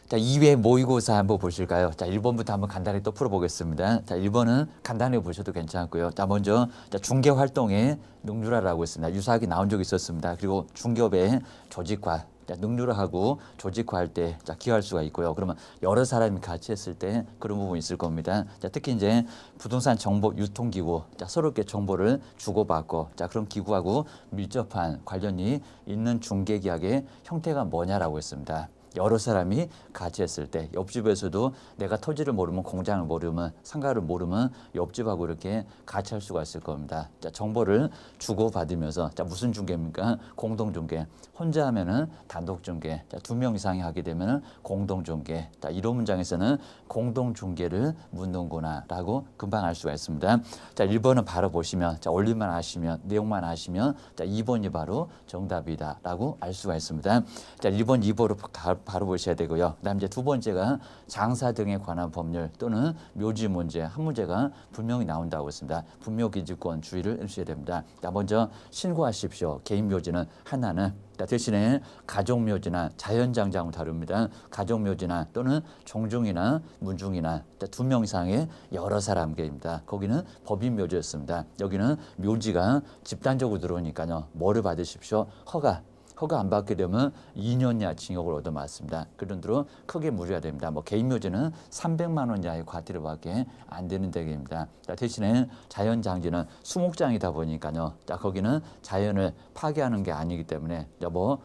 자, 2회 모의고사 한번 보실까요? 자, 1번부터 한번 간단히 또 풀어보겠습니다. 자, 1번은 간단히 보셔도 괜찮고요. 자, 먼저 자, 중개 활동에 능률화라고 있습니다. 유사하게 나온 적이 있었습니다. 그리고 중개업의 조직화, 자, 능률화하고 조직화할 때 자, 기여할 수가 있고요. 그러면 여러 사람이 같이 했을 때 그런 부분이 있을 겁니다. 자, 특히 이제 부동산 정보 유통기구, 자, 서로께 정보를 주고받고, 자, 그런 기구하고 밀접한 관련이 있는 중개계약의 형태가 뭐냐라고 했습니다. 여러 사람이 같이 했을 때 옆집에서도 내가 토지를 모르면 공장을 모르면 상가를 모르면 옆집하고 이렇게 같이 할 수가 있을 겁니다. 자, 정보를 주고받으면서 자, 무슨 중개입니까? 공동중개. 혼자 하면은 단독중개. 자, 2명 이상이 하게 되면은 공동중개. 자, 이런 문장에서는 공동중개를 묻는구나라고 금방 알 수가 있습니다. 자, 1번은 바로 보시면 자, 원리만 아시면 내용만 아시면 자, 2번이 바로 정답이다라고 알 수가 있습니다. 자, 1번, 2번으로 바로 보셔야 되고요. 그다음 이제 두 번째가 장사 등에 관한 법률 또는 묘지 문제 한 문제가 분명히 나온다고 했습니다. 분묘기지권 주의를 해주셔야 됩니다. 자, 먼저 신고하십시오. 개인 묘지는 하나는 자, 대신에 가족묘지나 자연장장을 다룹니다. 가족묘지나 또는 종중이나 문중이나 2명 이상의 여러 사람계입니다. 거기는 법인묘지였습니다. 여기는 묘지가 집단적으로 들어오니까요. 뭐를 받으십시오? 허가 안 받게 되면 2년 이하 징역을 얻어맞습니다. 그런 대로 크게 무리가 됩니다. 뭐 개인 묘지는 300만 원 이하의 과태료밖에 안 되는 대개입니다. 자, 대신에 자연장지는 수목장이다 보니까요. 자, 거기는 자연을 파괴하는 게 아니기 때문에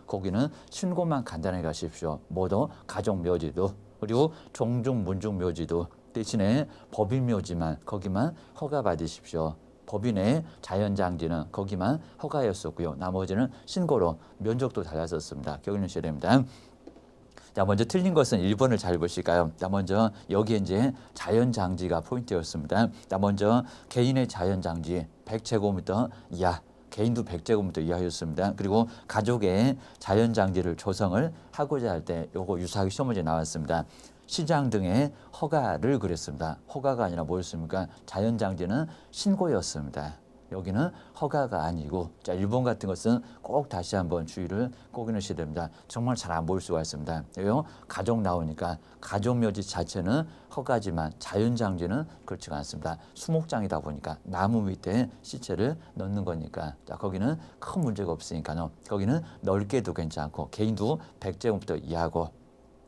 거기는 신고만 간단하게 하십시오. 모두 가족 묘지도 그리고 종중 문중 묘지도 대신에 법인 묘지만 거기만 허가 받으십시오. 법인의 자연장지는 거기만 허가였었고요. 나머지는 신고로 면적도 달랐었습니다. 기억해주셔야 됩니다. 자, 먼저 틀린 것은 1번을 잘 보실까요? 자, 먼저 여기에 이제 자연장지가 포인트였습니다. 자, 먼저 개인의 자연장지 100제곱미터 이하. 개인도 100제곱미터 이하였습니다. 그리고 가족의 자연장지를 조성을 하고자 할 때 요거 유사하게 시험 문제 나왔습니다. 시장 등의 허가를 그랬습니다. 허가가 아니라 뭐였습니까? 자연장지는 신고였습니다. 여기는 허가가 아니고 자, 1번 같은 것은 꼭 다시 한번 주의를 꼭 해주셔야 됩니다. 정말 잘 안 보일 수가 있습니다. 여기 가족 나오니까 가족묘지 자체는 허가지만 자연장지는 그렇지가 않습니다. 수목장이다 보니까 나무 밑에 시체를 넣는 거니까 자, 거기는 큰 문제가 없으니까요. 거기는 넓게도 괜찮고 개인도 100제곱미터 이하고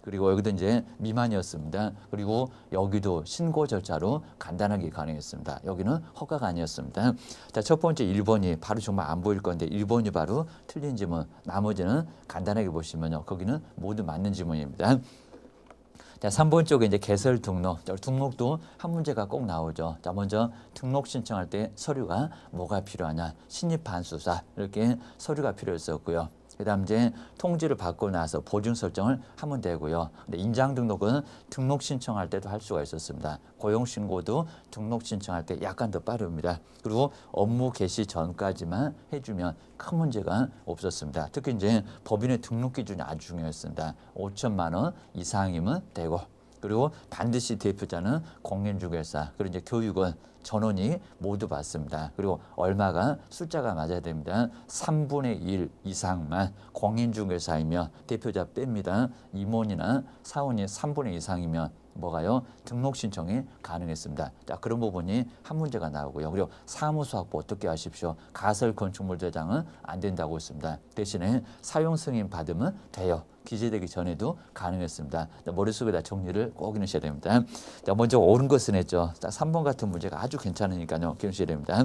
그리고 여기도 이제 미만이었습니다. 그리고 여기도 신고 절차로 간단하게 가능했습니다. 여기는 허가가 아니었습니다. 자, 첫 번째 1번이 바로 정말 안 보일 건데 1번이 바로 틀린 지문. 나머지는 간단하게 보시면요. 거기는 모두 맞는 지문입니다. 자, 3번 쪽에 이제 개설 등록. 자, 등록도 한 문제가 꼭 나오죠. 자, 먼저 등록 신청할 때 서류가 뭐가 필요하냐. 신입 반수사 이렇게 서류가 필요했었고요. 그다음 이제 통지를 받고 나서 보증 설정을 하면 되고요. 근데 인장 등록은 등록 신청할 때도 할 수가 있었습니다. 고용 신고도 등록 신청할 때 약간 더 빠릅니다. 그리고 업무 개시 전까지만 해주면 큰 문제가 없었습니다. 특히 이제 법인의 등록 기준이 아주 중요했습니다. 5천만 원 이상이면 되고. 그리고 반드시 대표자는 공인중개사 그리고 이제 교육은 전원이 모두 받습니다. 그리고 얼마가 숫자가 맞아야 됩니다. 3분의 1 이상만 공인중개사이면 대표자 뺍니다. 임원이나 사원이 3분의 2 이상이면 뭐가요? 등록 신청이 가능했습니다. 자, 그런 부분이 한 문제가 나오고요. 그리고 사무소 확보 어떻게 하십시오? 가설 건축물 대장은 안 된다고 했습니다. 대신에 사용 승인 받으면 돼요. 기재되기 전에도 가능했습니다. 자, 머릿속에다 정리를 꼭 해놓으셔야 됩니다. 자, 먼저 옳은 것은 했죠. 자, 3번 같은 문제가 아주 괜찮으니까요. 기억하셔야 됩니다.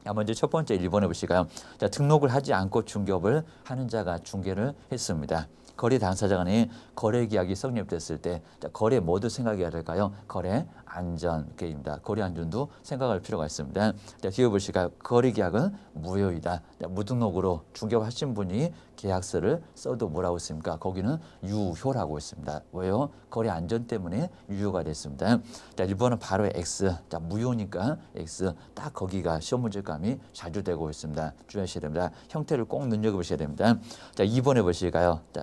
자, 먼저 첫 번째 1번에 보실까요? 자, 등록을 하지 않고 중개업을 하는 자가 중개를 했습니다. 거래 당사자 간에 거래 계약이 성립됐을 때 자, 거래 모두 생각해야 될까요? 거래 안전계입니다. 거래 안전도 생각할 필요가 있습니다. 자, 뒤에 보실까요? 거래 계약은 무효이다. 자, 무등록으로 중개하신 분이 계약서를 써도 뭐라고 했습니까? 거기는 유효라고 했습니다. 왜요? 거래 안전 때문에 유효가 됐습니다. 자, 1번은 바로 X. 자, 무효니까 X. 딱 거기가 시험 문제가 포함이 자주 되고 있습니다. 주의하셔야 됩니다. 형태를 꼭 눈여겨보셔야 됩니다. 자, 2번에 보실까요? 자,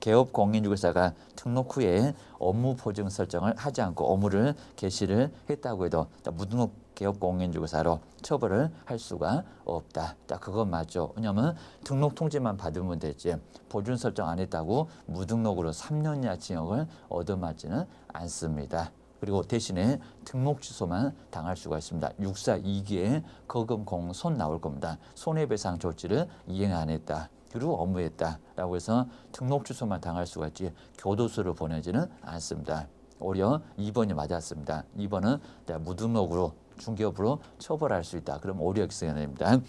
개업 공인중개사가 등록 후에 업무 보증 설정을 하지 않고 업무를 개시를 했다고 해도 무등록 개업 공인중개사로 처벌을 할 수가 없다. 자, 그건 맞죠. 왜냐하면 등록 통지만 받으면 되지 보증 설정 안 했다고 무등록으로 3년 이하 징역을 얻어맞지는 않습니다. 그리고 대신에 등록 취소만 당할 수가 있습니다. 642기에 거금 공손 나올 겁니다. 손해배상 조치를 이행 안 했다. 그리고 업무했다라고 해서 등록 취소만 당할 수가 있지 교도소를 보내지는 않습니다. 오히려 2번이 맞았습니다. 2번은 무등록으로 중개업으로 처벌할 수 있다. 그럼 오히려 X가 됩니다.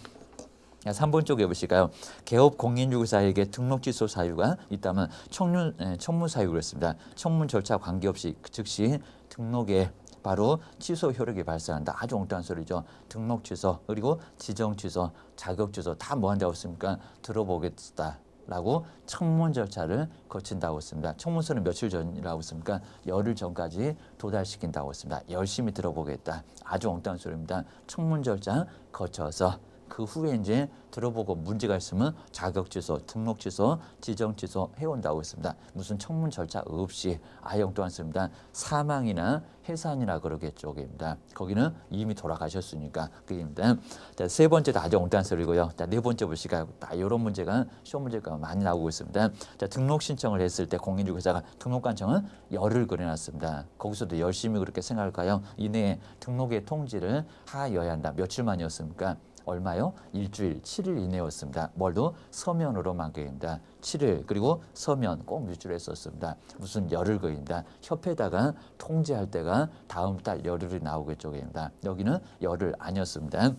3번 쪽에 보실까요? 개업 공인중개사에게 등록 취소 사유가 있다면 청문 사유를 했습니다. 청문 절차 관계없이 즉시 등록에 바로 취소 효력이 발생한다. 아주 엉뚱한 소리죠. 등록 취소 그리고 지정 취소, 자격 취소 다 뭐 한다고 했습니까? 들어보겠다라고 청문 절차를 거친다고 했습니다. 청문서는 며칠 전이라고 했습니까? 열흘 전까지 도달시킨다고 했습니다. 열심히 들어보겠다. 아주 엉뚱한 소리입니다. 청문 절차 거쳐서 그 후에 이제 들어보고 문제가 있으면 자격 취소, 등록 취소, 지정 취소 해온다고 했습니다. 무슨 청문 절차 없이 아예 엉뚱한 소리입니다. 사망이나 해산이나 그러겠죠. 그입니다. 거기는 이미 돌아가셨으니까 그입니다. 자, 세 번째도 아주 엉뚱한 소리고요. 자, 네 번째 보실까요? 이런 문제가 시험 문제가 많이 나오고 있습니다. 자, 등록 신청을 했을 때 공인중개사가 등록관청은 열을 그려놨습니다. 거기서도 열심히 그렇게 생각할까요? 이내에 등록의 통지를 하여야 한다. 며칠 만이었습니까? 얼마요? 일주일, 7일 이내였습니다. 뭘도 서면으로만 그립니다. 7일 그리고 서면 꼭 유출을 했었습니다. 무슨 열흘 그립니다. 협회에다가 통지할 때가 다음 달 열흘이 나오겠죠. 그립니다. 여기는 열흘 아니었습니다.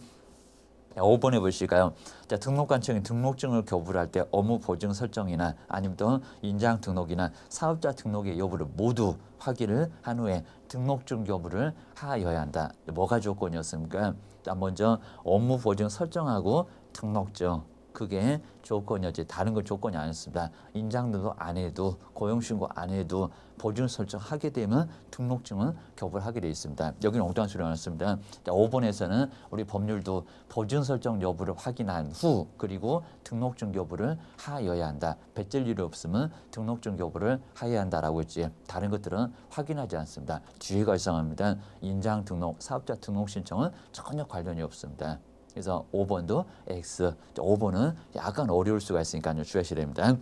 5번에 보실까요? 자, 등록관청이 등록증을 교부할 때 업무 보증 설정이나 아니면 또 인장 등록이나 사업자 등록의 여부를 모두 확인을 한 후에 등록증 교부를 하여야 한다. 뭐가 조건이었습니까? 자, 먼저 업무 보증 설정하고 등록증 그게 조건이었지 다른 건 조건이 아니었습니다. 인장 등록 안 해도 고용신고 안 해도 보증 설정하게 되면 등록증은 교부를 하게 되어 있습니다. 여기는 엉뚱한 소리가 나왔습니다. 5번에서는 우리 법률도 보증 설정 여부를 확인한 후 그리고 등록증 교부를 하여야 한다. 배질 일이 없으면 등록증 교부를 하여야 한다라고 했지 다른 것들은 확인하지 않습니다. 주의가 이상합니다. 인장 등록, 사업자 등록 신청은 전혀 관련이 없습니다. 그래서 5번도 X, 5번은 약간 어려울 수가 있으니까요. 주의하셔야 됩니다.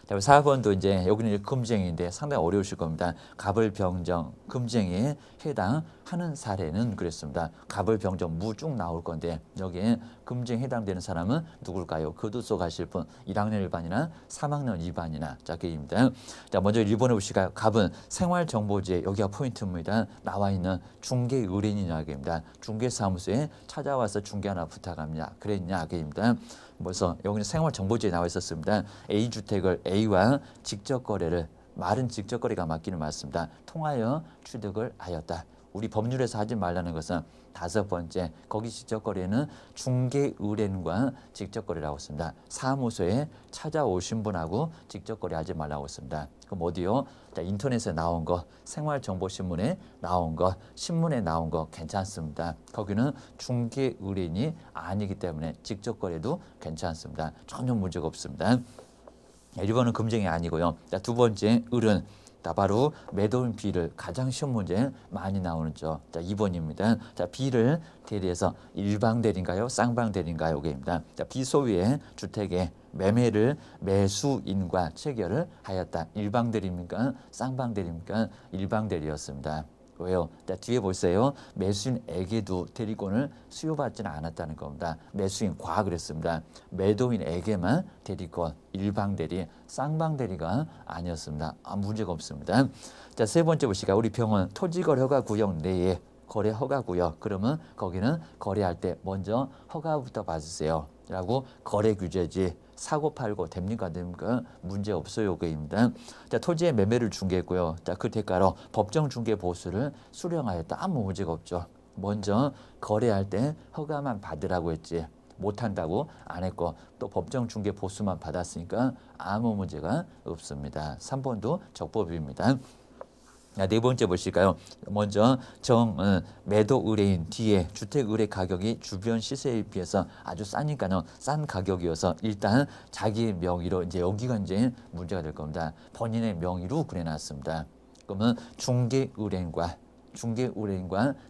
4번도 이제 여기는 금쟁이인데 상당히 어려우실 겁니다. 갑을병정, 금쟁이에 해당하는 사례는 그랬습니다. 갑을병정 무 쭉 나올 건데 여기에 금쟁에 해당되는 사람은 누굴까요? 교도소 가실 분 1학년 1반이나 3학년 2반이나 자, 그입니다. 자, 먼저 1번에 보실까요? 갑은 생활정보지에 여기가 포인트입니다. 나와 있는 중개 의뢰인이냐입니다. 중개사무소에 찾아와서 중개 하나 부탁합니다. 그랬냐? 그입니다. 벌써 여기는 생활정보지에 나와 있었습니다. A주택을 A와 직접 거래를 말은 직접 거래가 맞기는 맞습니다. 통하여 취득을 하였다. 우리 법률에서 하지 말라는 것은 5번째 거기 직접 거래는 중개 의뢰인과 직접 거래라고 했습니다. 사무소에 찾아오신 분하고 직접 거래하지 말라고 했습니다. 그럼 어디요? 자, 인터넷에 나온 거, 생활정보신문에 나온 거, 신문에 나온 거 괜찮습니다. 거기는 중개 의뢰인이 아니기 때문에 직접 거래도 괜찮습니다. 전혀 문제가 없습니다. 1번은 금쟁이 아니고요. 자, 두 번째 을은 바로 매도인 B를 가장 시험 문제 많이 나오는죠. 자, 2번입니다. 자, B를 대리해서 일방대리인가요? 쌍방대리인가요? 여기입니다. 자, B 소유의 주택의 매매를 매수인과 체결을 하였다. 일방대리입니까? 쌍방대리입니까? 일방대리였습니다. 왜요? 자, 뒤에 보세요. 매수인에게도 대리권을 수여받지는 않았다는 겁니다. 매수인과 그랬습니다. 매도인에게만 대리권, 일방대리, 쌍방대리가 아니었습니다. 문제가 없습니다. 자, 세 번째 보시까 우리 병원 토지거래 허가 구역 내에 거래 허가 구역 그러면 거기는 거래할 때 먼저 허가부터 받으세요. 라고 거래 규제지 사고 팔고 됩니까? 됩니까? 문제 없어요. 그입니다. 자, 토지의 매매를 중개했고요. 자, 그 대가로 법정 중개 보수를 수령하였다. 아무 문제가 없죠. 먼저 거래할 때 허가만 받으라고 했지. 못한다고 안 했고 또 법정 중개 보수만 받았으니까 아무 문제가 없습니다. 3번도 적법입니다. 네 번째 보실까요? 먼저 매도 의뢰인 뒤에 주택 의뢰 가격이 주변 시세에 비해서 아주 싸니까요. 싼 가격이어서 일단 자기 명의로 이제 여기가 이제 문제가 될 겁니다. 본인의 명의로 그래놨습니다. 그러면 중개 의뢰인과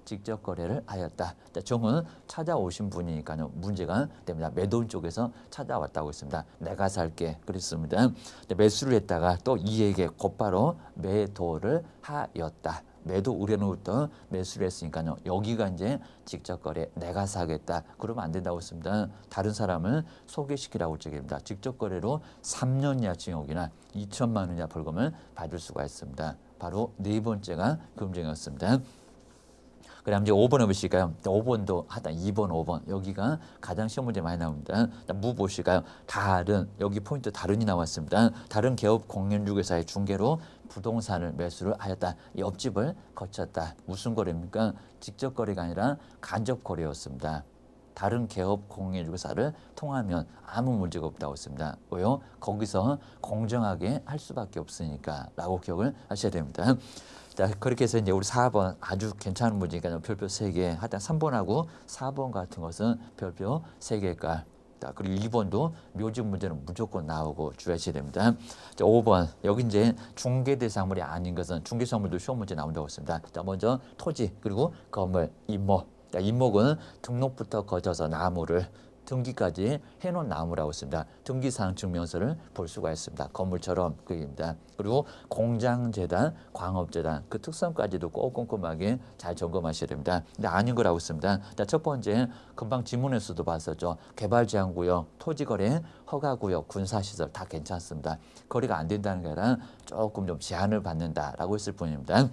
직접 거래를 하였다. 자, 정은 찾아오신 분이니까요. 문제가 됩니다. 매도인 쪽에서 찾아왔다고 했습니다. 내가 살게 그랬습니다. 매수를 했다가 또 이에게 곧바로 매도를 하였다. 매도 의뢰로부터 매수를 했으니까요. 여기가 이제 직접 거래 내가 사겠다. 그러면 안 된다고 했습니다. 다른 사람을 소개시키라고 얘기합니다. 직접 거래로 3년 이하 징역이나 2천만 원 이하 벌금을 받을 수가 있습니다. 바로 네 번째가 금쟁이었습니다. 그다음 이제 5번 해보실까요? 5번도 하다 2번, 5번 여기가 가장 시험 문제 많이 나옵니다. 무 보실까요? 다른 여기 포인트 다른이 나왔습니다. 다른 개업 공인중개사의 중개로 부동산을 매수를 하였다. 옆집을 거쳤다. 무슨 거래입니까? 직접 거래가 아니라 간접 거래였습니다. 다른 개업 공인중개사를 통하면 아무 문제가 없다고 했습니다. 왜요? 거기서 공정하게 할 수밖에 없으니까 라고 기억을 하셔야 됩니다. 자, 그렇게 해서 이제 우리 4번 아주 괜찮은 문제니까요. 별표 3개. 하여튼 3번하고 4번 같은 것은 별표 3개일까. 자, 그리고 2번도 묘지 문제는 무조건 나오고 주의하셔야 됩니다. 자, 5번. 여기 이제 중개 대상물이 아닌 것은 중개 대상물도 시험 문제 나온다고 했습니다. 자, 먼저 토지, 그리고 건물, 임목. 자, 임목은 등록부터 거쳐서 나무를 등기까지 해놓은 나무라고 했습니다. 등기사항 증명서를 볼 수가 있습니다. 건물처럼 그 얘기입니다. 그리고 공장재단, 광업재단 그 특성까지도 꼭 꼼꼼하게 잘 점검하셔야 됩니다. 근데 아닌 거라고 했습니다. 자, 첫 번째 금방 지문에서도 봤었죠. 개발제한구역, 토지거래, 허가구역, 군사시설 다 괜찮습니다. 거래가 안 된다는 게 아니라 조금 좀 제한을 받는다라고 했을 뿐입니다.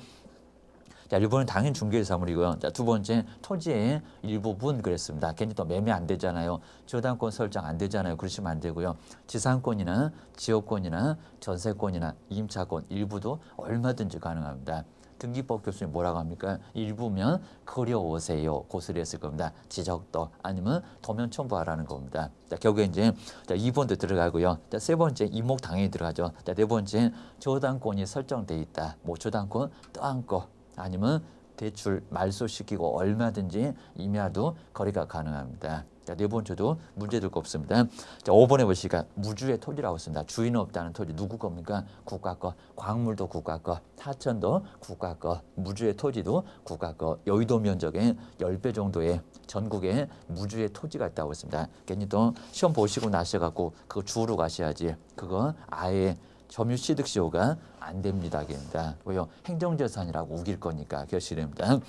자, 1번은 당연 중개사물이고요. 자, 두 번째 토지의 일부분 그랬습니다. 괜히 또 매매 안 되잖아요. 저당권 설정 안 되잖아요. 그러시면 안 되고요. 지상권이나 지역권이나 전세권이나 임차권 일부도 얼마든지 가능합니다. 등기법 교수님 뭐라고 합니까? 일부면 그려오세요. 고스를 했을 겁니다. 지적도 아니면 도면 첨부하라는 겁니다. 자, 결국에 이제 2번도 들어가고요. 자, 세 번째 임목 당연히 들어가죠. 자, 네 번째 저당권이 설정돼 있다. 뭐 저당권 떠안고 아니면 대출 말소시키고 얼마든지 임야도 거래가 가능합니다. 자, 네 번째도 문제될 거 없습니다. 자, 5번에 보시니까 무주의 토지라고 했습니다. 주인 없다는 토지 누구 겁니까? 국가 거. 광물도 국가 거. 하천도 국가 거. 무주의 토지도 국가 거. 여의도 면적의 10배 정도의 전국에 무주의 토지가 있다고 했습니다. 괜히 또 시험 보시고 나셔갖고 그거 주우러 가셔야지. 그거 아예 점유 취득 시효가 안 됩니다. 왜요? 행정재산이라고 우길 거니까 결실됩니다.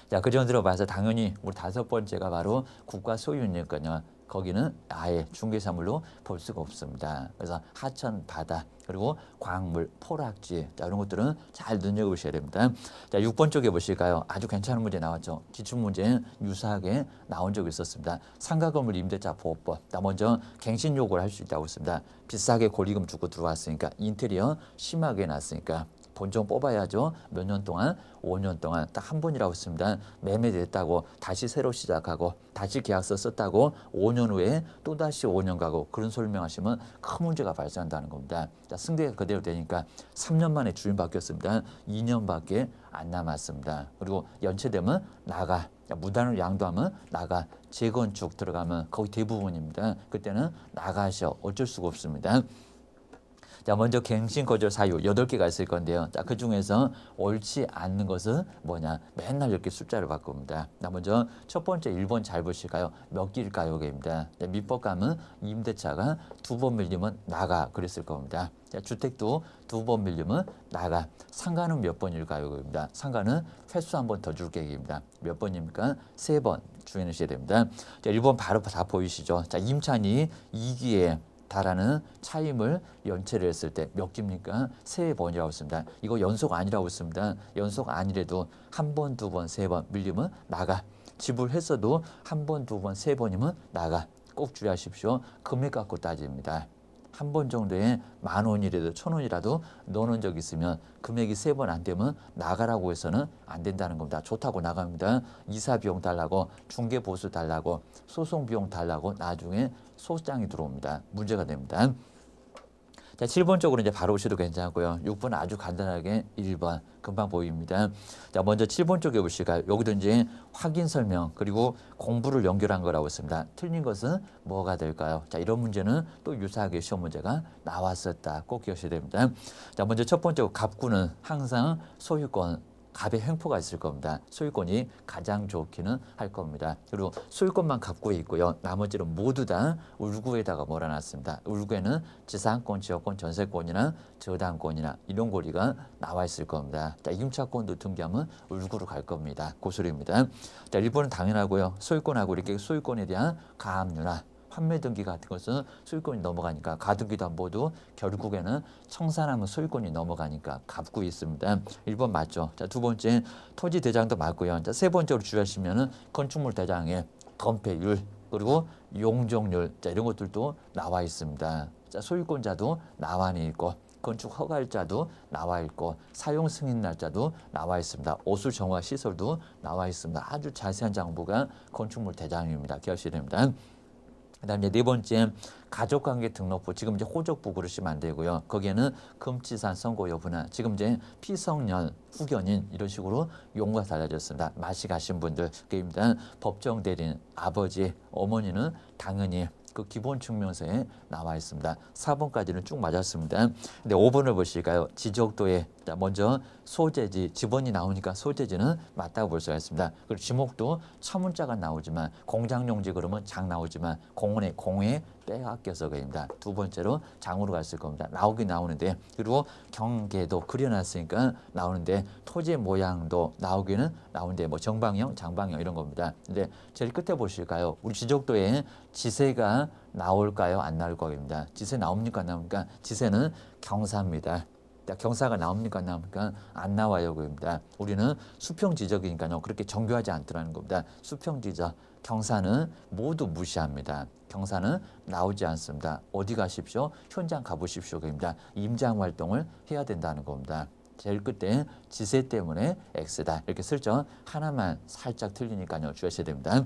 자, 그 정도로 봐서 당연히 우리 5번째가 바로 국가 소유니까요. 거기는 아예 중개사물로 볼 수가 없습니다. 그래서 하천, 바다, 그리고 광물, 포락지 자, 이런 것들은 잘 눈여겨보셔야 됩니다. 자, 6번 쪽에 보실까요? 아주 괜찮은 문제 나왔죠. 기출문제 유사하게 나온 적이 있었습니다. 상가건물 임대차 보호법. 자, 먼저 갱신 요구를 할 수 있다고 했습니다. 비싸게 권리금 주고 들어왔으니까 인테리어 심하게 놨으니까 본전 뽑아야죠. 몇 년 동안? 5년 동안 딱 한 번이라고 했습니다. 매매됐다고 다시 새로 시작하고 다시 계약서 썼다고 5년 후에 또다시 5년 가고 그런 설명하시면 큰 문제가 발생한다는 겁니다. 자, 승계가 그대로 되니까 3년 만에 주인 바뀌었습니다. 2년밖에 안 남았습니다. 그리고 연체되면 나가. 무단으로 양도하면 나가. 재건축 들어가면 거의 대부분입니다. 그때는 나가셔. 어쩔 수가 없습니다. 자, 먼저 갱신 거절 사유 8개가 있을 건데요. 자, 그 중에서 옳지 않는 것은 뭐냐? 맨날 이렇게 숫자를 바꿉니다. 자, 먼저 첫 번째 1번 잘 보실까요? 몇 길까요? 입니다. 민법 가면 임대차가 2번 밀리면 나가 그랬을 겁니다. 자, 주택도 2번 밀리면 나가. 상가는 몇 번일까요? 입니다. 상가는 횟수 한 번 더 줄 계획입니다. 몇 번입니까? 3번 주의하셔야 됩니다. 자, 1번 바로 다 보이시죠? 자, 임차인이 2기에 달하는 차임을 연체를 했을 때 몇 기입니까? 3번이라고 했습니다. 이거 연속 아니라고 했습니다. 연속 아니래도 한 번, 2번, 3번 밀리면 나가. 지불했어도 한 번, 2번, 3번이면 나가. 꼭 주의하십시오. 금액 갖고 따집니다. 한 번 정도에 10,000원이라도 1,000원이라도 넣어놓은 적 있으면 금액이 3번 안 되면 나가라고 해서는 안 된다는 겁니다. 좋다고 나갑니다. 이사 비용 달라고, 중개 보수 달라고, 소송 비용 달라고 나중에 소장이 들어옵니다. 문제가 됩니다. 자, 7번 쪽으로 이제 바로 오셔도 괜찮고요. 6번 아주 간단하게 1번 금방 보입니다. 자, 먼저 7번 쪽에 보실까요? 여기도 이제 확인 설명 그리고 공부를 연결한 거라고 있습니다. 틀린 것은 뭐가 될까요? 자, 이런 문제는 또 유사하게 시험 문제가 나왔었다. 꼭 기억하셔야 됩니다. 자, 먼저 첫 번째 갑구는 항상 소유권 갑의 횡포가 있을 겁니다. 소유권이 가장 좋기는 할 겁니다. 그리고 소유권만 갑구에 있고요. 나머지는 모두 다 울구에다가 몰아놨습니다. 울구에는 지상권, 지역권, 전세권이나 저당권이나 이런 권리가 나와 있을 겁니다. 자, 임차권도 등기하면 울구로 갈 겁니다. 그 소리입니다. 자, 1번은 당연하고요. 소유권하고 이렇게 소유권에 대한 가압류나 판매 등기 같은 것은 소유권이 넘어가니까 가등기도 모두 결국에는 청산하면 소유권이 넘어가니까 갑구 있습니다. 1번 맞죠. 자, 두 번째 토지 대장도 맞고요. 자, 세 번째로 주의하시면은 건축물 대장의 건폐율 그리고 용적률 자, 이런 것들도 나와 있습니다. 자, 소유권자도 나와 있고 건축 허가일자도 나와 있고 사용 승인 날짜도 나와 있습니다. 오수 정화 시설도 나와 있습니다. 아주 자세한 정보가 건축물 대장입니다. 기억하셔야 됩니다. 그다음에 네 번째 가족관계 등록부 지금 이제 호적부 그러시면 안 되고요. 거기에는 금치산 선고 여부나 지금 이제 피성년 후견인 이런 식으로 용어가 달라졌습니다. 마시 가신 분들 그입니다. 법정 대리인 아버지 어머니는 당연히 그 기본 증명서에 나와 있습니다. 4번까지는 쭉 맞았습니다. 근데 5번을 보실까요? 지적도에 먼저 소재지 지번이 나오니까 소재지는 맞다고 볼 수가 있습니다. 그리고 지목도 처문자가 나오지만 공장용지 그러면 장 나오지만 공원에 공에 빼앗겨서 그입니다. 두 번째로 장으로 갔을 겁니다. 나오긴 나오는데 그리고 경계도 그려놨으니까 나오는데 토지 모양도 나오기는 나오는데 뭐 정방형, 장방형 이런 겁니다. 근데 제일 끝에 보실까요? 우리 지적도에 지세가 나올까요? 안 나올 거입니다. 지세 나옵니까? 안 나옵니까? 지세는 경사입니다. 경사가 나옵니까? 안 나옵니까? 안 나와요. 그입니다. 우리는 수평 지적이니까요. 그렇게 정교하지 않더라는 겁니다. 수평 지적, 경사는 모두 무시합니다. 경사는 나오지 않습니다. 어디 가십시오? 현장 가보십시오. 그입니다. 임장 활동을 해야 된다는 겁니다. 제일 끝에 지세 때문에 X다. 이렇게 슬쩍 하나만 살짝 틀리니까요. 주의하셔야 됩니다.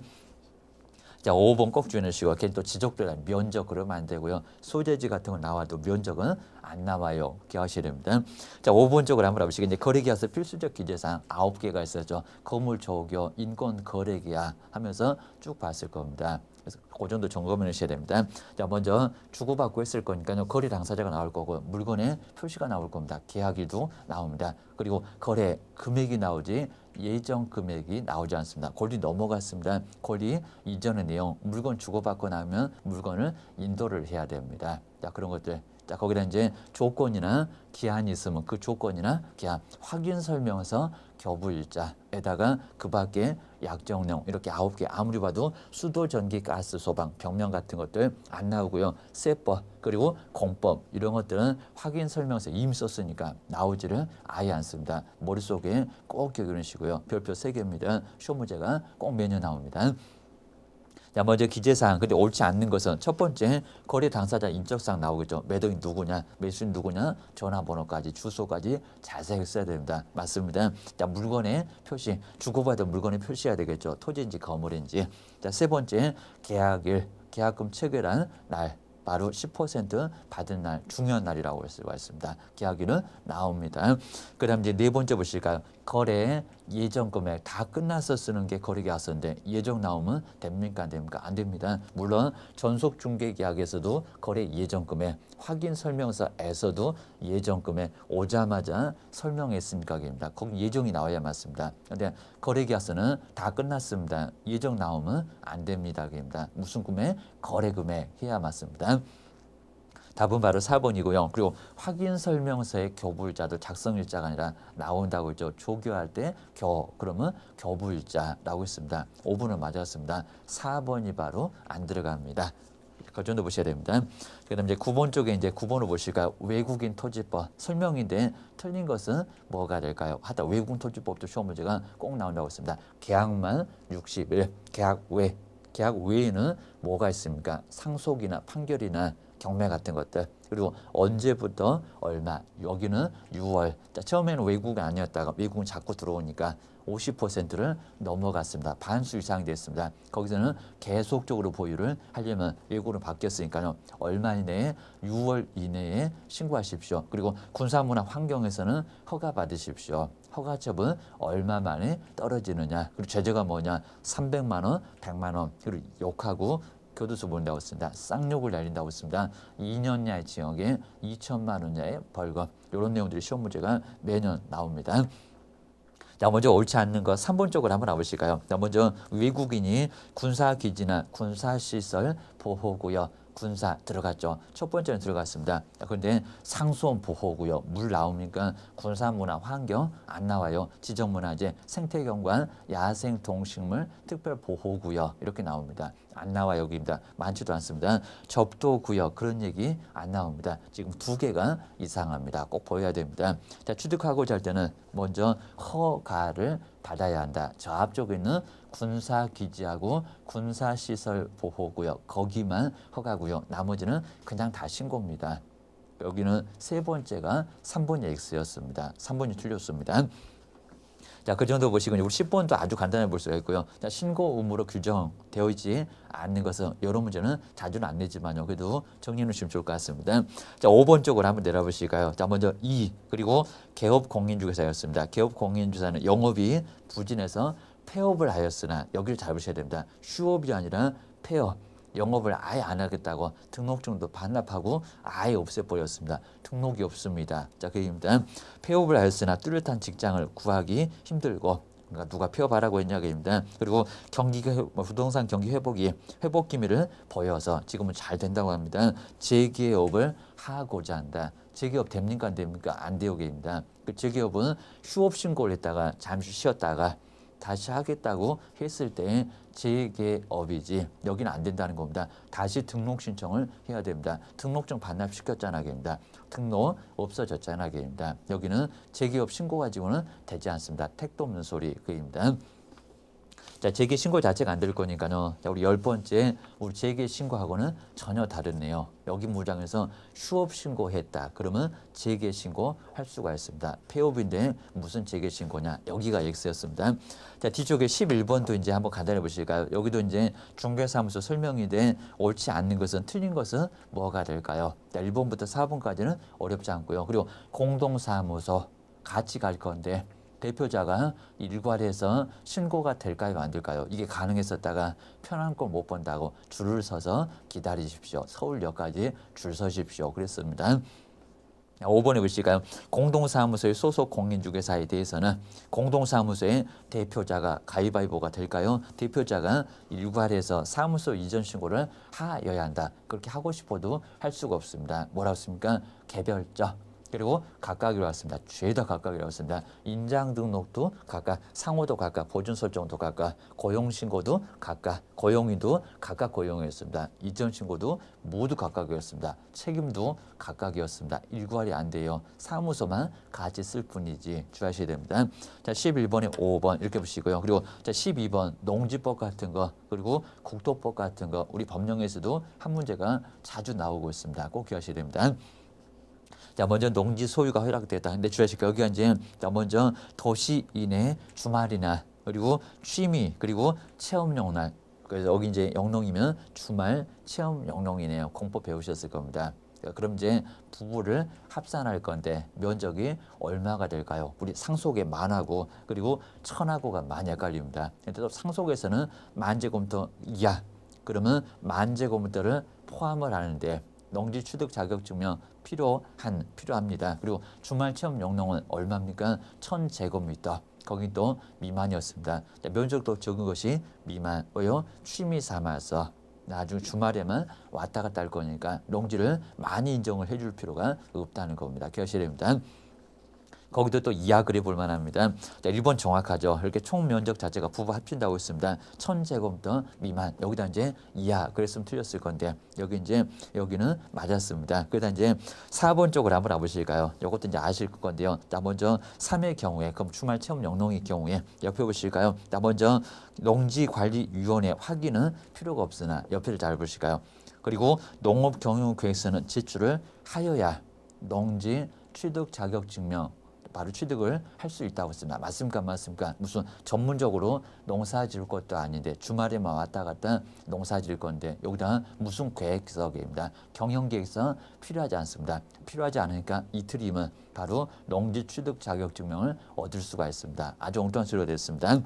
자, 5번 꼭 주의하시고 걔는 또 지적도에 면적 그러면 안 되고요. 소재지 같은 거 나와도 면적은 안 나와요. 기억하셔야 됩니다. 자, 5번 쪽으로 한번 해보시겠 이제 거래계약서 필수적 기재사항 9개가 있었죠. 건물 조교, 인권 거래계약 하면서 쭉 봤을 겁니다. 그래서 그 정도 점검을 하셔야 됩니다. 자, 먼저 주고받고 했을 거니까요. 거래 당사자가 나올 거고 물건의 표시가 나올 겁니다. 계약일도 나옵니다. 그리고 거래 금액이 나오지 예정 금액이 나오지 않습니다. 권리 넘어갔습니다. 권리 이전의 내용, 물건 주고받고 나면 물건을 인도를 해야 됩니다. 자, 그런 것들. 자, 거기다 이제 조건이나 기한이 있으면 그 조건이나 기한 확인 설명서 교부일자에다가 그 밖에 약정령 이렇게 9개 아무리 봐도 수도 전기 가스 소방 병명 같은 것들 안 나오고요. 세법 그리고 공법 이런 것들은 확인 설명서 이미 썼으니까 나오지를 아예 않습니다. 머릿속에 꼭 기억하시고요. 별표 3개입니다. 시험 문제가 꼭 매년 나옵니다. 자, 먼저 기재사항. 근데 옳지 않는 것은 첫 번째 거래 당사자 인적사항 나오겠죠. 매도인 누구냐, 매수인 누구냐, 전화번호까지, 주소까지 자세히 써야 됩니다. 맞습니다. 자, 물건의 표시, 주고받은 물건의 표시해야 되겠죠. 토지인지 건물인지. 자, 세 번째 계약일, 계약금 체결한 날. 바로 10% 받은 날, 중요한 날이라고 할 수가 있습니다. 계약일은 나옵니다. 그 다음 이제 네 번째 보실까요? 거래 예정 금액 다 끝나서 쓰는 게 거래계약서인데 예정 나오면 됩니까? 안 됩니까? 안 됩니다. 물론 전속 중개 계약에서도 거래 예정 금액, 확인 설명서에서도 예정 금액 오자마자 설명했으니까 입니다. 거기 예정이 나와야 맞습니다. 근데 거래계약서는 다 끝났습니다. 예정 나오면 안 됩니다. 입니다. 무슨 금액? 거래 금액 해야 맞습니다. 답은 바로 4번이고요. 그리고 확인 설명서의 교부일자도 작성일자가 아니라 나온다고 했죠. 조교할 때 그러면 교부일자라고 했습니다. 5번은 맞았습니다. 4번이 바로 안 들어갑니다. 그 정도 보셔야 됩니다. 그 다음 이제 9번 쪽에 이제 9번을 보실까요? 외국인 토지법 설명인데 틀린 것은 뭐가 될까요? 하다 외국인 토지법도 시험 문제가 꼭 나온다고 했습니다. 계약만 60일, 계약 외에는 뭐가 있습니까? 상속이나 판결이나 경매 같은 것들. 그리고 언제부터 얼마. 여기는 6월. 자, 처음에는 외국이 아니었다가 외국은 자꾸 들어오니까 50%를 넘어갔습니다. 반수 이상이 됐습니다. 거기서는 계속적으로 보유를 하려면 외국으로 바뀌었으니까요. 얼마 이내에 6월 이내에 신고하십시오. 그리고 군사문화 환경에서는 허가 받으십시오. 허가처분 얼마 만에 떨어지느냐. 그리고 제재가 뭐냐. 300만 원, 100만 원. 그리고 욕하고 교도소 보낸다고 했습니다. 쌍욕을 날린다고 했습니다. 2년 이하의 징역에 2천만 원 이하의 벌금. 이런 내용들이 시험 문제가 매년 나옵니다. 자, 먼저 옳지 않는 거 3번 쪽으로 한번 와보실까요? 자, 먼저 외국인이 군사기지나 군사시설 보호구역 군사 들어갔죠. 첫 번째는 들어갔습니다. 그런데 상수원 보호구역 물 나오니까 군사문화 환경 안 나와요. 지정문화재, 생태경관, 야생동식물 특별보호구역 이렇게 나옵니다. 안 나와 여기입니다. 많지도 않습니다. 접도구역 그런 얘기 안 나옵니다. 지금 2개가 이상합니다. 꼭 보여야 됩니다. 자, 취득하고자 할 때는 먼저 허가를 받아야 한다. 저 앞쪽에 있는 군사기지하고 군사시설 보호구역 거기만 허가고요. 나머지는 그냥 다 신고입니다. 여기는 세 번째가 3번이 X였습니다. 3번이 틀렸습니다. 자, 그 정도 보시고 우리 10번도 아주 간단하게 볼 수가 있고요. 자, 신고 의무로 규정되어 있지 않는 것은 여러 문제는 자주는 안 내지만요. 그래도 정리해 주시면 좋을 것 같습니다. 자, 5번 쪽으로 한번 내려보실까요? 자, 먼저 2 그리고 개업 공인중개사였습니다. 개업 공인중개사는 영업이 부진해서 폐업을 하였으나 여기를 잘 보셔야 됩니다. 휴업이 아니라 폐업. 영업을 아예 안 하겠다고 등록증도 반납하고 아예 없애버렸습니다. 등록이 없습니다. 자, 그 얘기입니다. 폐업을 하였으나 뚜렷한 직장을 구하기 힘들고 그러니까 누가 폐업하라고 했냐 그 얘기입니다. 그리고 부동산 경기 회복 기미를 보여서 지금은 잘 된다고 합니다. 재개업을 하고자 한다. 재개업 됩니까 안 됩니까? 안 돼요. 입니다. 그 재개업은 휴업 신고를 했다가 잠시 쉬었다가 다시 하겠다고 했을 때 재개업이지 여기는 안 된다는 겁니다. 다시 등록 신청을 해야 됩니다. 등록증 반납시켰잖아 입니다. 등록 없어졌잖아 입니다. 여기는 재개업 신고 가지고는 되지 않습니다. 택도 없는 소리 그입니다. 자, 재개 신고 자체가 안 될 거니까요. 자, 우리 10번째 우리 재개 신고하고는 전혀 다르네요. 여기 문장에서 휴업 신고했다. 그러면 재개 신고할 수가 있습니다. 폐업인데 무슨 재개 신고냐? 여기가 X였습니다. 자, 뒤쪽에 11번도 이제 한번 간단히 보실까요? 여기도 이제 중개사무소 설명인데 옳지 않는 것은 틀린 것은 뭐가 될까요? 자, 1번부터 4번까지는 어렵지 않고요. 그리고 공동사무소 같이 갈 건데 대표자가 일괄해서 신고가 될까요? 안 될까요? 이게 가능했었다가 편한 걸 못 본다고 줄을 서서 기다리십시오. 서울역까지 줄 서십시오. 그랬습니다. 5번에 보실까요? 공동사무소의 소속 공인중개사에 대해서는 공동사무소의 대표자가 가위바위보가 될까요? 대표자가 일괄해서 사무소 이전 신고를 하여야 한다. 그렇게 하고 싶어도 할 수가 없습니다. 뭐라고 했습니까? 개별적. 그리고 각각이라고 했습니다. 죄다 각각이라고 했습니다. 인장 등록도 각각, 상호도 각각, 보존 설정도 각각, 고용 신고도 각각, 고용인도 각각 고용이었습니다. 이전 신고도 모두 각각이었습니다. 책임도 각각이었습니다. 일괄이 안 돼요. 사무소만 같이 쓸 뿐이지 주의하셔야 됩니다. 자, 11번에 5번 이렇게 보시고요. 그리고 자, 12번 농지법 같은 거 그리고 국토법 같은 거 우리 법령에서도 한 문제가 자주 나오고 있습니다. 꼭 기억하셔야 됩니다. 자, 먼저 농지 소유가 허락됐다. 근데 주의하실 거 여기가 이제 먼저 도시 이내 주말이나 그리고 취미 그리고 체험용 날. 그래서 여기 이제 영농이면 주말 체험 영농이네요. 공법 배우셨을 겁니다. 그럼 이제 부부를 합산할 건데 면적이 얼마가 될까요? 우리 상속에 만하고 그리고 천하고가 많이 헷갈립니다. 근데 또 상속에서는 만제곱미터 이하 그러면 만제곱미터를 포함을 하는데 농지 취득 자격증명 필요합니다. 그리고 주말 체험 영농은 얼마입니까? 1000제곱미터. 거기 또 미만이었습니다. 면적도 적은 것이 미만. 왜요? 취미 삼아서 나중에 주말에만 왔다 갔다 할 거니까 농지를 많이 인정을 해줄 필요가 없다는 겁니다. 기억하셔야 됩니다. 거기도 또 이하 그래 볼 만합니다. 자, 1번 정확하죠. 이렇게 총 면적 자체가 부부 합친다고 했습니다. 1000제곱미터 미만. 여기다 이제 이하 그랬으면 틀렸을 건데 여기 이제 여기는 맞았습니다. 그러다 이제 4번 쪽으로 한번 와보실까요? 이것도 이제 아실 건데요. 자, 먼저 3의 경우에 그럼 주말 체험 영농의 경우에 옆에 보실까요? 자, 먼저 농지관리위원회 확인은 필요가 없으나 옆에를 잘 보실까요? 그리고 농업경영계획서는 제출을 하여야 농지 취득 자격 증명 바로 취득을 할 수 있다고 했습니다. 맞습니까? 맞습니까? 무슨 전문적으로 농사 지을 것도 아닌데 주말에만 왔다 갔다 농사 지을 건데 여기다 무슨 계획서입니다. 경영계획서 필요하지 않습니다. 필요하지 않으니까 이틀이면 바로 농지 취득 자격 증명을 얻을 수가 있습니다. 아주 엉뚱한 소리가 됐습니다.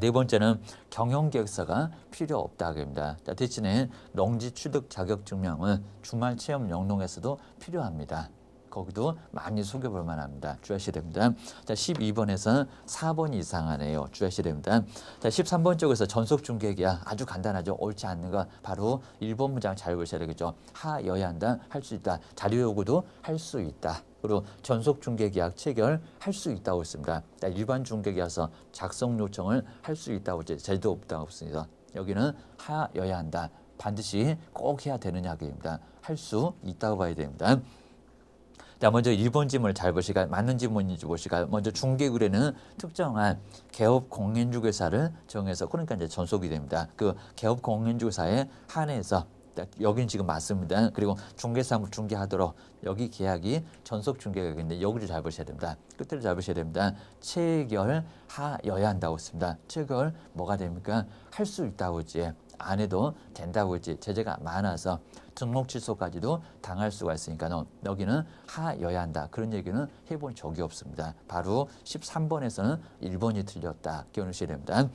네 번째는 경영계획서가 필요 없다입니다. 대신에 농지 취득 자격 증명은 주말 체험 영농에서도 필요합니다. 거기도 많이 속여볼 만합니다. 주의하셔야 됩니다. 자, 12번에서 4번이 이상하네요. 주의하셔야 됩니다. 자, 13번 쪽에서 전속중개기야 아주 간단하죠. 옳지 않는 거 바로 1번 문장 잘 보셔야 되겠죠. 하여야 한다, 할 수 있다. 자료 요구도 할 수 있다. 그리고 전속중개계약 체결할 수 있다고 했습니다. 자, 일반 중개계약서 작성 요청을 할 수 있다고 했죠. 제도 없다고 했습니다. 여기는 하여야 한다. 반드시 꼭 해야 되느냐입니다. 할 수 있다고 봐야 됩니다. 자, 먼저 1번 지문을 잘 보시고 맞는 지문인지 보시고 먼저 중개구에는 특정한 개업 공인중개사를 정해서 그러니까 이제 전속이 됩니다. 그 개업 공인중개사에 한해서 여기는 지금 맞습니다. 그리고 중개사무 중개하도록 여기 계약이 전속 중개계약인데 여기를 잘 보셔야 됩니다. 끝을 잘 보셔야 됩니다. 체결하여야 한다고 했습니다. 체결 뭐가 됩니까? 할 수 있다고 했지. 안 해도 된다고 했지. 제재가 많아서 등록 취소까지도 당할 수가 있으니까 여기는 하여야 한다. 그런 얘기는 해본 적이 없습니다. 바로 13번에서는 1번이 틀렸다. 기억하셔야 됩니다.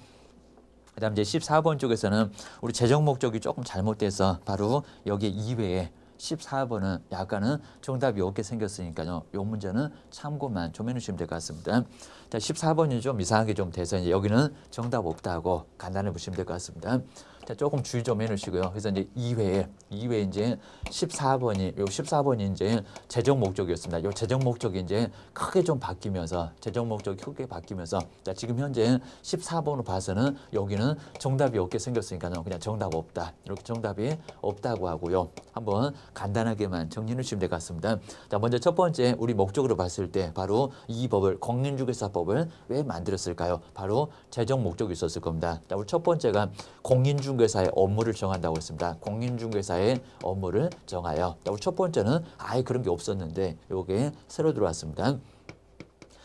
그 다음 이제 14번 쪽에서는 우리 재정 목적이 조금 잘못돼서 바로 여기 이외에 14번은 약간은 정답이 없게 생겼으니까요. 이 문제는 참고만 좀 해주시면 될 것 같습니다. 자, 14번이 좀 이상하게 좀 돼서 이제 여기는 정답 없다고 간단히 보시면 될 것 같습니다. 자, 조금 주의 좀 해놓으시고요. 그래서 이제 이외에 이제 14번이 요 14번이 이제 재정 목적이었습니다. 요 재정 목적이 이제 크게 좀 바뀌면서 재정 목적이 크게 바뀌면서 자, 지금 현재 14번으로 봐서는 여기는 정답이 없게 생겼으니까요. 그냥 정답 없다. 이렇게 정답이 없다고 하고요. 한번 간단하게만 정리해 주시면 될 것 같습니다. 자, 먼저 첫 번째 우리 목적으로 봤을 때 바로 이 법을 공인중개사법을 왜 만들었을까요? 바로 재정 목적이 있었을 겁니다. 자, 우리 첫 번째가 공인중개사의 업무를 정한다고 했습니다. 공인중개사의 업무를 정하여. 자, 우리 첫 번째는 아예 그런 게 없었는데 요게 새로 들어왔습니다.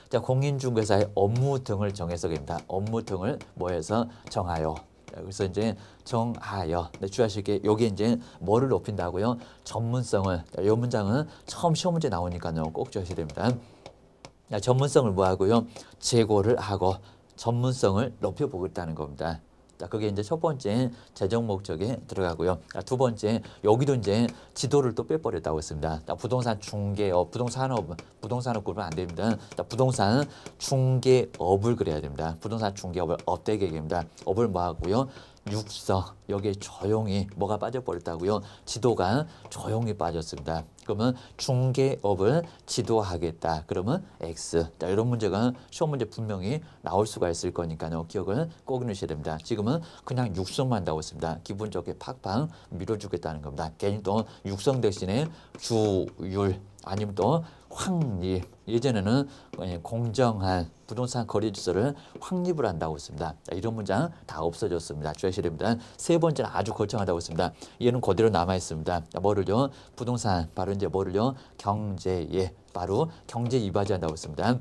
자, 공인중개사의 업무 등을 정해서입니다. 업무 등을 뭐해서 정하여. 그래서 이제 정하여 주의하실 게 여기 이제 뭐를 높인다고요? 전문성을. 이 문장은 처음 시험 문제 나오니까요. 꼭 주의하셔야 됩니다. 전문성을 뭐 하고요? 제고를 하고 전문성을 높여보겠다는 겁니다. 자, 그게 이제 첫 번째 재정 목적에 들어가고요. 두 번째 여기도 이제 지도를 또 빼버렸다고 했습니다. 자, 부동산 중개업, 부동산업급은 안 됩니다. 자, 부동산 중개업을 그래야 됩니다. 부동산 중개업을 업되게 얘기합니다. 업을 뭐 하고요? 육성, 여기에 조용히 뭐가 빠져버렸다고요? 지도가 조용히 빠졌습니다. 그러면 중개업을 지도하겠다. 그러면 X. 자, 이런 문제가 시험 문제 분명히 나올 수가 있을 거니까요. 기억을 꼭 해주셔야 됩니다. 지금은 그냥 육성만 나오고 있습니다. 기본적인 팍팍 밀어주겠다는 겁니다. 괜히 또 육성 대신에 주율 아니면 또 확립. 예전에는 공정한 부동산 거래 질서를 확립을 한다고 했습니다. 이런 문장 다 없어졌습니다. 주의하셔야 됩니다. 세 번째는 아주 거창하다고 했습니다. 얘는 그대로 남아 있습니다. 뭐를요? 부동산 바로 이제 뭐를요? 경제에 바로 경제 이바지 한다고 했습니다.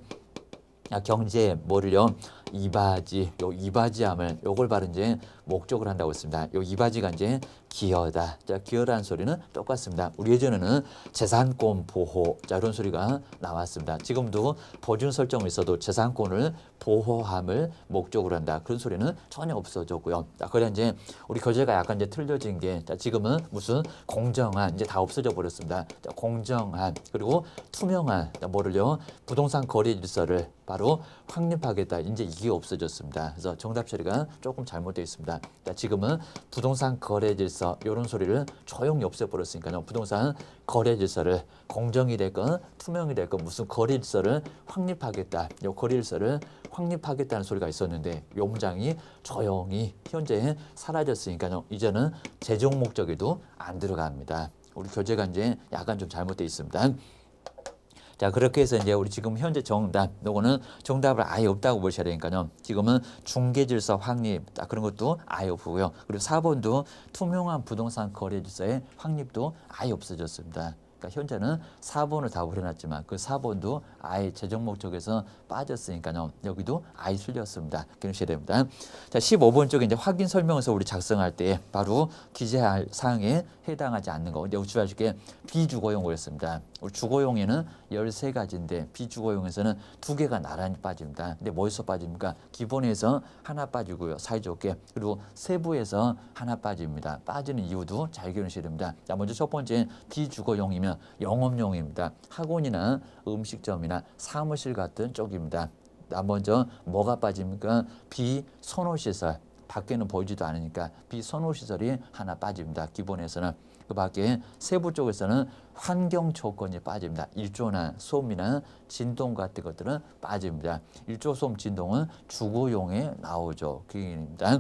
경제 뭐를요? 이바지, 요 이바지함을 요걸 바로 이제 목적을 한다고 했습니다. 요 이바지가 이제 기여다. 자, 기여라는 소리는 똑같습니다. 우리 예전에는 재산권 보호, 자, 이런 소리가 나왔습니다. 지금도 보증 설정이 있어도 재산권을 보호함을 목적으로 한다. 그런 소리는 전혀 없어졌고요. 자, 그래 이제 우리 교재가 약간 이제 틀려진 게, 자, 지금은 무슨 공정한 이제 다 없어져 버렸습니다. 자, 공정한 그리고 투명한, 자, 뭐를요? 부동산 거래 질서를 바로 확립하겠다. 이제 이게 없어졌습니다. 그래서 정답 처리가 조금 잘못되어 있습니다. 자, 지금은 부동산 거래 질서 이런 소리를 조용히 없애버렸으니까요. 부동산 거래 질서를 공정이 됐건 투명이 됐건 무슨 거래 질서를 확립하겠다. 이 거래 질서를 확립하겠다는 소리가 있었는데 이 문장이 조용히 현재 사라졌으니까요. 이제는 재정 목적에도 안 들어갑니다. 우리 교재가 이제 약간 좀 잘못되어 있습니다. 자, 그렇게 해서 이제 우리 지금 현재 정답, 요거는 정답을 아예 없다고 보셔야 되니까요. 지금은 중개질서 확립, 자, 그런 것도 아예 없고요. 그리고 4번도 투명한 부동산 거래 질서의 확립도 아예 없어졌습니다. 그러니까 현재는 4번을 답을 해놨지만 그 4번도 아예 재정 목적에서 빠졌으니까요. 여기도 아예 틀렸습니다. 기억하셔야 됩니다. 자, 15번 쪽에 이제 확인 설명서 우리 작성할 때 바로 기재할 사항에 해당하지 않는 거. 이제 우측에 비주거용이었습니다. 우리 주거용에는 13가지인데 비주거용에서는 2개가 나란히 빠집니다. 근데 뭐에서 빠집니까? 기본에서 하나 빠지고요. 사이좋게. 그리고 세부에서 하나 빠집니다. 빠지는 이유도 잘 기억하셔야 됩니다. 자, 먼저 첫 번째 비주거용이면 영업용입니다. 학원이나 음식점이나 사무실 같은 쪽입니다. 먼저 뭐가 빠집니까? 비선호시설. 밖에는 보이지도 않으니까 비선호시설이 하나 빠집니다. 기본에서는. 그 밖에 세부 쪽에서는 환경 조건이 빠집니다. 일조나 소음이나 진동 같은 것들은 빠집니다. 일조, 소음, 진동은 주거용에 나오죠. 그 얘기입니다.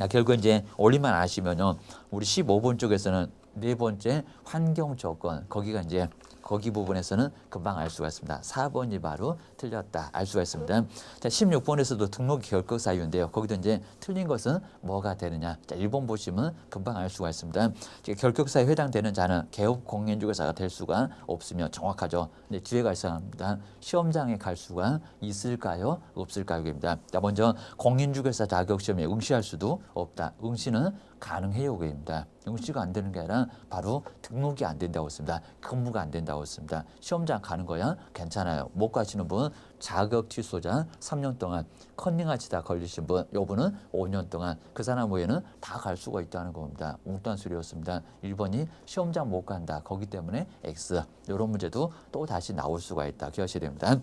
결국 이제 원리만 아시면요. 우리 15번 쪽에서는 네 번째 환경 조건, 거기가 이제 거기 부분에서는 금방 알 수가 있습니다. 4번이 바로 틀렸다 알 수가 있습니다. 자, 16번에서도 등록 결격 사유인데요. 거기도 이제 틀린 것은 뭐가 되느냐. 자, 1번 보시면 금방 알 수가 있습니다. 결격 사유에 해당되는 자는 개업 공인중개사가 될 수가 없으며 정확하죠. 근데 뒤에 갈 사항입니다. 시험장에 갈 수가 있을까요? 없을까요?입니다. 자, 먼저 공인중개사 자격 시험에 응시할 수도 없다. 응시는 가능해요입니다. 응시가 안 되는 게 아니라 바로 등록이 안 된다고 했습니다. 근무가 안 된다고 했습니다. 시험장 가는 거야 괜찮아요. 못 가시는 분 자격 취소자 3년 동안 컨닝하시다 걸리신 분 요분은 5년 동안 그 사람 외에는 다 갈 수가 있다는 겁니다. 웅뚱한 소리였습니다. 1번이 시험장 못 간다. 거기 때문에 X. 이런 문제도 또 다시 나올 수가 있다. 기억하셔야 됩니다.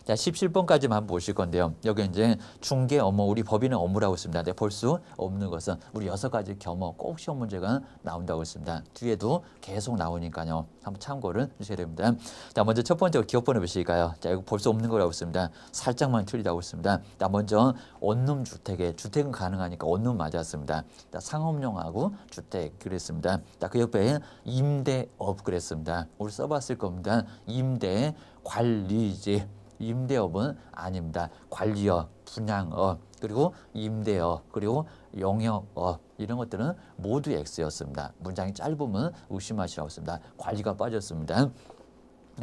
자, 17번까지만 한번 보실 건데요. 여기 이제 중개 업무, 우리 법인의 업무라고 했습니다. 근데 볼 수 없는 것은 우리 6가지 겸허 꼭 시험 문제가 나온다고 했습니다. 뒤에도 계속 나오니까요. 한번 참고를 해주셔야 됩니다. 자, 먼저 첫 번째 기업번호 몇일까요? 자, 이거 볼 수 없는 거라고 했습니다. 살짝만 틀리다고 했습니다. 자, 먼저 원룸 주택에 주택은 가능하니까 원룸 맞았습니다. 자, 상업용하고 주택 그랬습니다. 자, 그 옆에 임대업 그랬습니다. 우리 써봤을 겁니다. 임대 관리지. 임대업은 아닙니다. 관리업, 분양업, 그리고 임대업, 그리고 영역업 이런 것들은 모두 X였습니다. 문장이 짧으면 의심하시라고 했습니다. 관리가 빠졌습니다.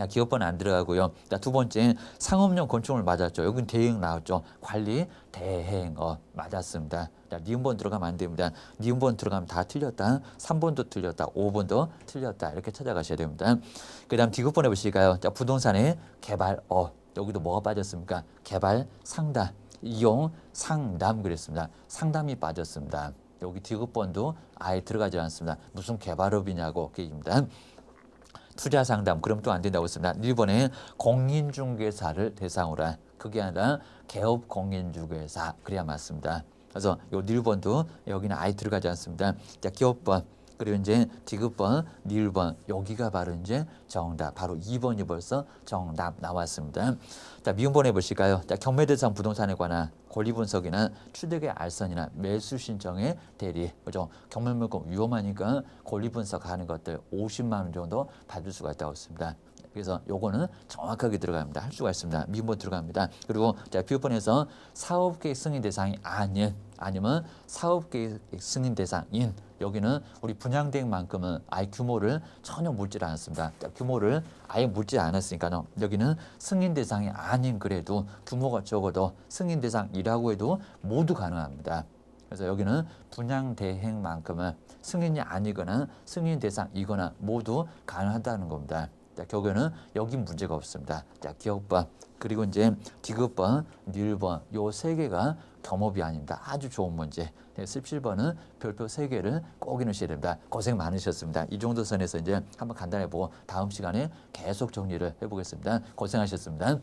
기업번 안 들어가고요. 자, 두 번째 상업용 건축물 맞았죠. 여긴 대행 나왔죠. 관리 대행업 맞았습니다. 자, 니은번 들어가면 안 됩니다. 니은번 들어가면 다 틀렸다. 3번도 틀렸다. 5번도 틀렸다. 이렇게 찾아가셔야 됩니다. 그 다음 디귿번 해보실까요? 자, 부동산의 개발업. 여기도 뭐가 빠졌습니까? 개발, 상담, 이용, 상담 그랬습니다. 상담이 빠졌습니다. 여기 디귿번도 아예 들어가지 않습니다. 무슨 개발업이냐고 그 얘기입니다. 투자 상담 그럼 또 안 된다고 했습니다. 1번에 공인중개사를 대상으로 한 그게 아니라 개업 공인중개사 그래야 맞습니다. 그래서 요 1번도 여기는 아예 들어가지 않습니다. 자, 기업번 그리고 이제 디귿번, 니을번 여기가 바로 이제 정답. 바로 2번이 벌써 정답 나왔습니다. 자, 미음번 해보실까요? 자, 경매대상 부동산에 관한 권리 분석이나 취득의 알선이나 매수 신청의 대리. 그죠? 경매물건 위험하니까 권리 분석하는 것들 50만 원 정도 받을 수가 있다고 했습니다. 그래서 요거는 정확하게 들어갑니다. 할 수가 있습니다. 미음번 들어갑니다. 그리고 자, 비읍번에서 사업계획 승인 대상이 아니면 사업계획 승인 대상인 여기는 우리 분양대행만큼은 아예 규모를 전혀 묻지 않았습니다. 규모를 아예 묻지 않았으니까요. 여기는 승인 대상이 아닌 그래도 규모가 적어도 승인 대상이라고 해도 모두 가능합니다. 그래서 여기는 분양대행만큼은 승인이 아니거나 승인 대상이거나 모두 가능하다는 겁니다. 자, 결국에는 여기 문제가 없습니다. 자, 기업번 그리고 이제 디귿번, 니을번 요 세 개가 겸업이 아닙니다. 아주 좋은 문제. 17번은 별표 3개를 꼭 넣으셔야 됩니다. 고생 많으셨습니다. 이 정도 선에서 이제 한번 간단히 보고 다음 시간에 계속 정리를 해보겠습니다. 고생하셨습니다.